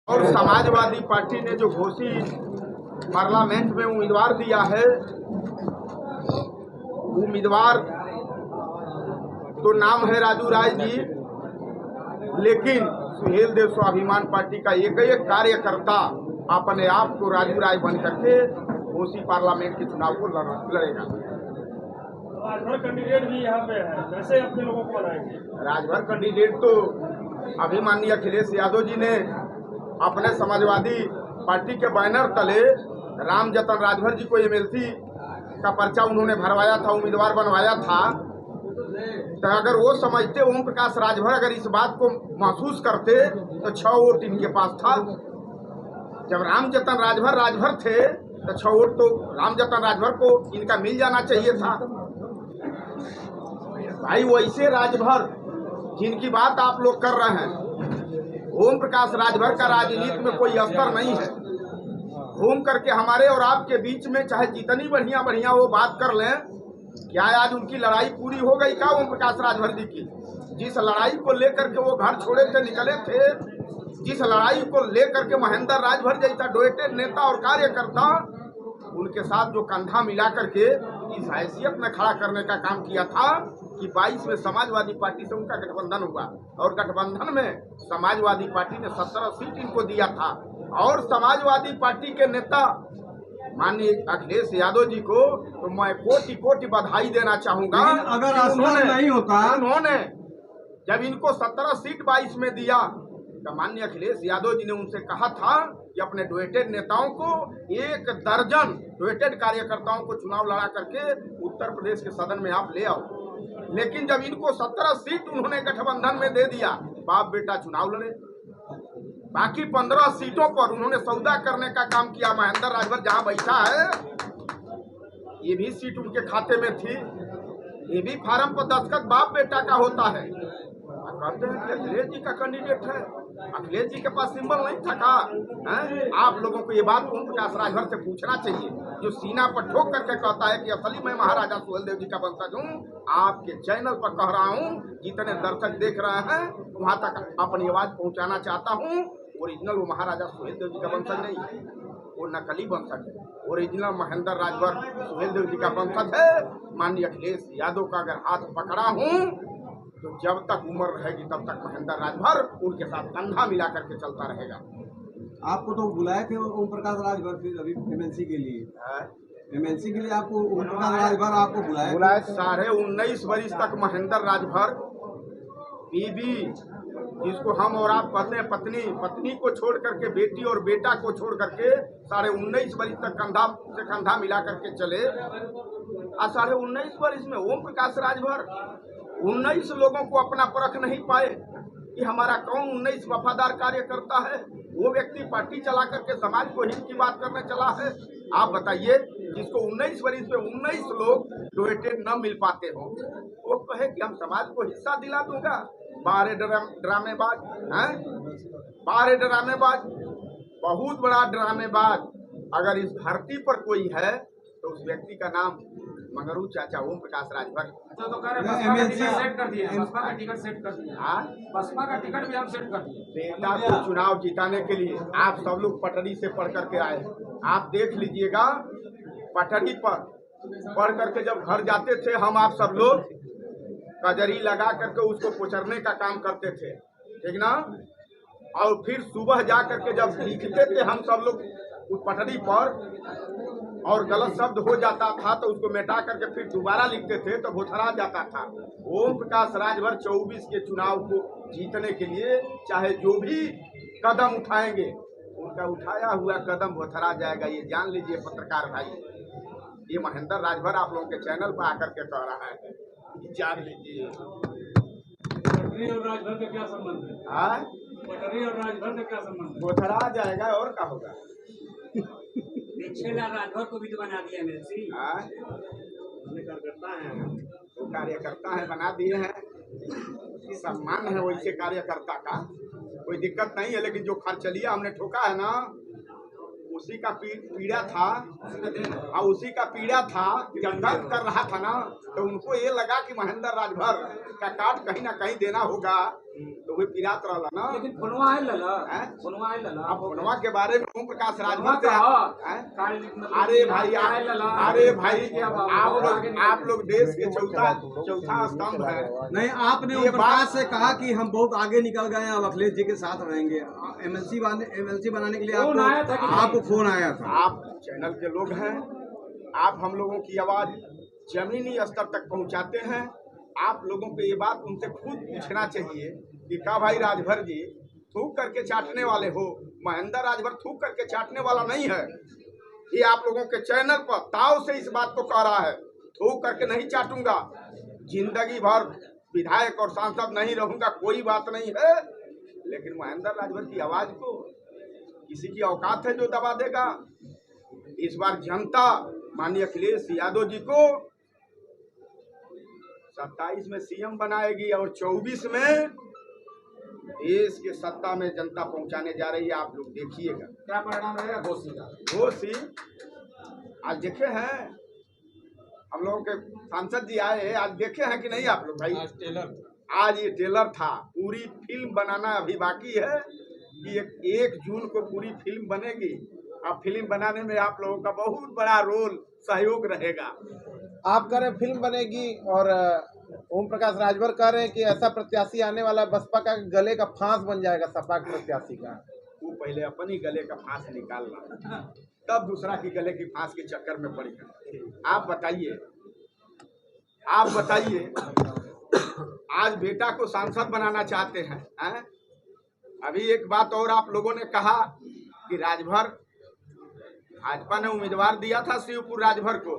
और समाजवादी पार्टी ने जो घोषित पार्लियामेंट में उम्मीदवार दिया है, उम्मीदवार तो नाम है राजू राय जी, लेकिन सुहेल देव स्वाभिमान पार्टी का एक एक कार्यकर्ता अपने आप को राजू राय बन करके घोषित पार्लियामेंट के चुनाव को लड़ेगा। राजभर कैंडिडेट भी यहाँ पे है, कैसे अपने लोगों को बनाएंगे? राजभर कैंडिडेट तो अभी माननीय अखिलेश यादव जी ने अपने समाजवादी पार्टी के बैनर तले राम जतन राजभर जी को एमएलसी का पर्चा उन्होंने भरवाया था, उम्मीदवार बनवाया था। तो अगर वो समझते, ओम प्रकाश राजभर अगर इस बात को महसूस करते तो 6 वोट इनके पास था। जब राम जतन राजभर थे तो 6 वोट तो राम जतन राजभर को इनका मिल जाना चाहिए था। भाई वैसे राजभर जिनकी बात आप लोग कर रहे हैं, ओम प्रकाश राजभर का राजनीति में कोई असर नहीं है। घूम करके हमारे और आपके बीच में चाहे जितनी बढ़िया वो बात कर लें, क्या आज उनकी लड़ाई पूरी हो गई क्या ओम प्रकाश राजभर जी की? जिस लड़ाई को लेकर के वो घर छोड़े थे, निकले थे, जिस लड़ाई को लेकर के महेंद्र राजभर जैसा डोएटेड नेता और कार्यकर्ता उनके साथ जो कंधा मिला करके इस हैसियत में खड़ा करने का काम किया था कि 22 में समाजवादी पार्टी से उनका गठबंधन हुआ और गठबंधन में समाजवादी पार्टी ने 17 सीट इनको दिया था। और समाजवादी पार्टी के नेता माननीय अखिलेश यादव जी को तो मैं कोटि बधाई देना चाहूंगा। अगर आसमान नहीं होता, उन्होंने जब इनको 17 सीट 22 में दिया तो माननीय अखिलेश यादव जी ने उनसे कहा था कि अपने डोएटेड नेताओं को 1 दर्जन डोएटेड कार्यकर्ताओं को चुनाव लड़ा करके उत्तर प्रदेश के सदन में आप ले आओ। लेकिन जब इनको 17 सीट उन्होंने गठबंधन में दे दिया, बाप बेटा चुनाव लड़े। बाकी 15 सीटों पर उन्होंने सौदा करने का काम किया। महेंद्र राजभर जहां बैठा है, ये भी सीट उनके खाते में थी, ये भी फार्म पर दस्तखत बाप बेटा का होता है। कहते हैं कि अखिलेश जी का कैंडिडेट है, अखिलेश जी के पास सिंबल नहीं था का? आप लोगों को ये बात ओम प्रकाश राजभर से पूछना चाहिए, जो सीना पर ठोक करके कहता है कि असली मैं महाराजा सुहेल देव जी का वंशज हूँ। आपके चैनल पर कह रहा हूँ, जितने दर्शक देख रहे हैं वहां तक अपनी आवाज पहुंचाना चाहता हूँ। ओरिजिनल वो महाराजा सुहेल देव जी का वंशज नहीं है, वो नकली वंशज है। ओरिजिनल महेंद्र राजभर सुहेल देव जी का वंशज है। माननीय अखिलेश यादव का अगर हाथ पकड़ा हूँ तो जब तक उम्र रहेगी तब तक महेंद्र राजभर उनके साथ कंधा मिला करके चलता रहेगा। आपको तो बुलाए थे ओम प्रकाश राजभर फिर अभी एमएलसी के लिए आपको ओम प्रकाश राजभर आपको बुलाए 19.5 वर्ष तक महेंद्र राजभर बीबी, जिसको हम और आप कहते हैं पत्नी को छोड़ करके, बेटी और बेटा को छोड़ करके 19.5 वर्ष तक कंधा से कंधा मिला करके चले। 19.5 वर्ष में ओम प्रकाश राजभर 19 लोगों को अपना परख नहीं पाए कि हमारा कौन 19 वफादार कार्यकर्ता है। वो व्यक्ति पार्टी चला करके समाज को हित की बात करने चला है। आप बताइए, जिसको 19 वर्ष में 19 लोग डोएटेड न मिल पाते हो, वो कहे कि हम समाज को हिस्सा दिला दूंगा। 12 ड्रामेबाज हैं, 12 ड्रामेबाज, बहुत बड़ा ड्रामेबाज। अगर इस धरती पर कोई है तो उस व्यक्ति का नाम मंगरू चाचा ओम प्रकाश राजभर। तो कह रहे बसपा का टिकट सेट कर दिया, बसपा का टिकट सेट कर दिया, बसपा का टिकट भी हम सेट कर दिए। बेटा को चुनाव जिताने के लिए आप सब लोग पटरी से पढ़ करके आए। आप देख लीजिएगा, पटरी पर पढ़ करके जब घर जाते थे हम आप सब लोग कजरी लगा करके उसको पोचरने का काम करते थे, ठीक ना? और फिर सुबह जा करके जब लिखते थे हम सब लोग उस पटरी पर और गलत शब्द हो जाता था तो उसको मिटा करके फिर दोबारा लिखते थे तो भोथरा जाता था। ओम प्रकाश राजभर 24 के चुनाव को जीतने के लिए चाहे जो भी कदम उठाएंगे, उनका उठाया हुआ कदम भोथरा जाएगा, ये जान लीजिए पत्रकार भाई। ये महेंद्र राजभर आप लोगों के चैनल पर आकर के कह रहा है, जान लीजिए। पटरी और राजभर का क्या संबंध है? पटरी और राजभर का क्या संबंध है? भोथरा जाएगा और क्या होगा? राजभर को भी तो बना दिया एमएलसी। कार्यकर्ता है, वो कार्यकर्ता है, बना दिए हैं। सम्मान है वैसे कार्यकर्ता का, कोई दिक्कत नहीं है। लेकिन जो खर्चलिया हमने ठोका है ना, उसी का पीड़ा था, और उसी का पीड़ा था। जब दर्द कर रहा था ना तो उनको ये लगा कि महेंद्र राजभर का काट कहीं ना कहीं देना होगा। तो वही पिरात रहला ना। लेकिन फोनवा आयल लला हैं? फोनवा आयल लला अब फोनवा के बारे में ओम प्रकाश फोनवा राजभर से का हैं? काल मतलब अरे भाई आयल लला अरे भाई आप लोग देश के चौथा स्तंभ है। नहीं, आपने ये ओम प्रकाश बात- से कहा कि हम बहुत आगे निकल गए हैं, अब अखिलेश जी के साथ रहेंगे। एमएलसी बनाने के लिए फोन आया था कि नहीं? आपको फोन आया था। आप चैनल के लोग हैं, आप हम लोगों की आवाज जमीनी स्तर तक पहुंचाते हैं। आप लोगों को ये बात उनसे खुद पूछना चाहिए कि का भाई राजभर जी थूक करके चाटने वाले हो? महेंद्र राजभर थूक करके चाटने वाला नहीं है। ये आप लोगों के चैनल पर ताव से इस बात को कह रहा है, थूक करके नहीं चाटूंगा, जिंदगी भर विधायक और सांसद नहीं रहूंगा, कोई बात नहीं है। लेकिन महेंद्र राजभर की आवाज को किसी की औकात है जो दबा देगा? इस बार जनता माननीय अखिलेश यादव जी को 27 में सीएम बनाएगी और 24 में देश के सत्ता में जनता पहुंचाने जा रही है। आप लोग देखिएगा क्या परिणाम रहेगा घोषी का। वो सी आज देखे हैं हम लोगों के सांसद जी आए, आज देखे हैं कि नहीं आप लोग भाई? आज ये ट्रेलर था, पूरी फिल्म बनाना अभी बाकी है कि 1 जून को पूरी फिल्म बनेगी। अब फिल्म बनाने में आप लोगों का बहुत बड़ा रोल सहयोग रहेगा। आप कह रहे हैं फिल्म बनेगी और ओम प्रकाश राजभर कह रहे हैं कि ऐसा प्रत्याशी आने वाला बसपा का गले का फांस बन जाएगा सपा के प्रत्याशी का। वो पहले अपन ही गले का फांस निकालना, तब दूसरा की गले की फांस के चक्कर में पड़ेगा। आप बताइए आज बेटा को सांसद बनाना चाहते हैं? अभी एक बात और आप लोगों ने कहा कि राजभर भाजपा ने उम्मीदवार दिया था शिवपुर राजभर को,